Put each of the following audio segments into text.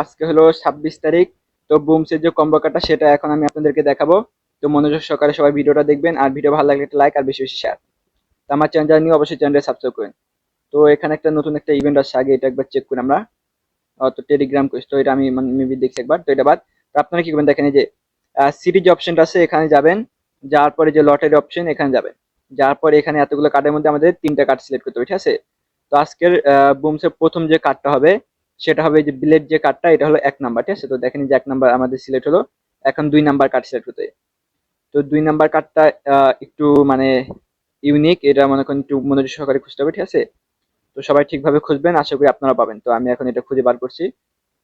আজকে হলো 26 তারিখ। তো বুমসের যে কম্বো কার্ডটা সেটা এখন আমি আপনাদেরকে দেখাবো। তো মনোযোগ সহকারে সবাই ভিডিওটা দেখবেন, আর ভিডিও ভালো লাগলে একটা লাইক আর বেশি বেশি শেয়ার। তো আমার চ্যানেল নিয়ে অবশ্যই চ্যানেলটা সাবস্ক্রাইব করেন। তো এখানে একটা নতুন একটা ইভেন্ট আসছে, আগে এটা একবার চেক করি আমরা। তো টেলিগ্রাম কুইজ, তো এটা আমি মেবি দেখছি একবার, তো এটা বাদ। তো আপনারা কি করবেন দেখেন, এই যে সিরিজ অপশনটা আছে এখানে যাবেন, যাওয়ার পরে যে লটারি অপশন এখানে যাবেন, যাওয়ার পরে এখানে এতগুলো কার্ডের মধ্যে আমাদের 3টা কার্ড সিলেক্ট করতে হবে, ঠিক আছে। তো আজকের বুমসের প্রথম যে কার্ডটা হবে সেটা হবে এই যে বিলেট যে কার্ডটা, এটা হলো 1 নাম্বার, ঠিক আছে। তো দেখেন যে 1 নাম্বার আমাদের সিলেক্ট হলো, এখন 2 নাম্বার কার্ড সিলেক্ট করতে হবে। তো 2 নাম্বার কার্ডটা একটু মানে ইউনিক, এটা মনে করেন একটু মনোযোগ সহকারে খুঁজতে হবে, ঠিক আছে। তো সবাই ঠিকভাবে খুঁজবেন, আশা করি আপনারা পাবেন। তো আমি এখন এটা খুঁজে বার করছি।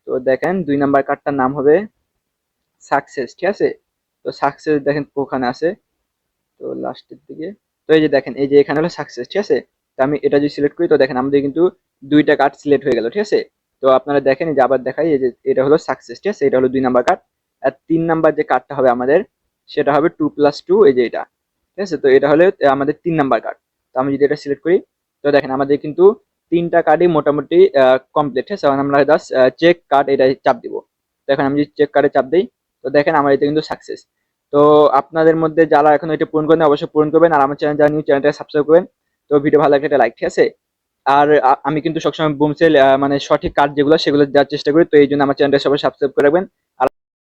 তো দেখেন 2 নাম্বার কার্ডটার নাম হবে সাকসেস, ঠিক আছে। তো সাকসেস দেখেন ওখানে আছে, তো লাস্টের দিকে। তো এই যে দেখেন, এই যে এখানে হলো সাকসেস, ঠিক আছে। তো আমি এটা যদি সিলেক্ট করি, তো দেখেন আমাদের কিন্তু 2টা কার্ড সিলেক্ট হয়ে গেল, ঠিক আছে। তো আপনারা দেখেন, এই যে আবার দেখাই, এই যে এটা হলো সাকসেস, ঠিক আছে, এটা হলো 2 নাম্বার কার্ড। আর 3 নাম্বার যে কার্ডটা হবে আমাদের, সেটা হবে 2+2, এই যে এটা, ঠিক আছে। তো এটা হলো আমাদের 3 নাম্বার কার্ড। তো আমি যদি এটা সিলেক্ট করি, তো দেখেন আমাদের কিন্তু 3টা কার্ডই মোটামুটি কমপ্লিট, ঠিক আছে। এখন আমরা জাস্ট চেক কার্ড এটা চাপ দিব। তো এখন আমি যদি চেক কার্ডে চাপ দিই, তো দেখেন আমার এটা কিন্তু সাকসেস। তো আপনাদের মধ্যে যারা এখন এটা পূরণ করেন অবশ্যই পূরণ করবেন, আর আমার চ্যানেল যারা নিউ চ্যানেলটা সাবস্ক্রাইব করবেন। তো ভিডিও ভালো লাগলে একটা লাইক, ঠিক আছে। আর আমি কিন্তু সবসময় বুমসেল মানে সঠিক কাজ যেগুলো সেগুলো দেওয়ার চেষ্টা করি, তো এই জন্য আমার চ্যানেলটা সবাই সাবস্ক্রাইব করে রাখবেন।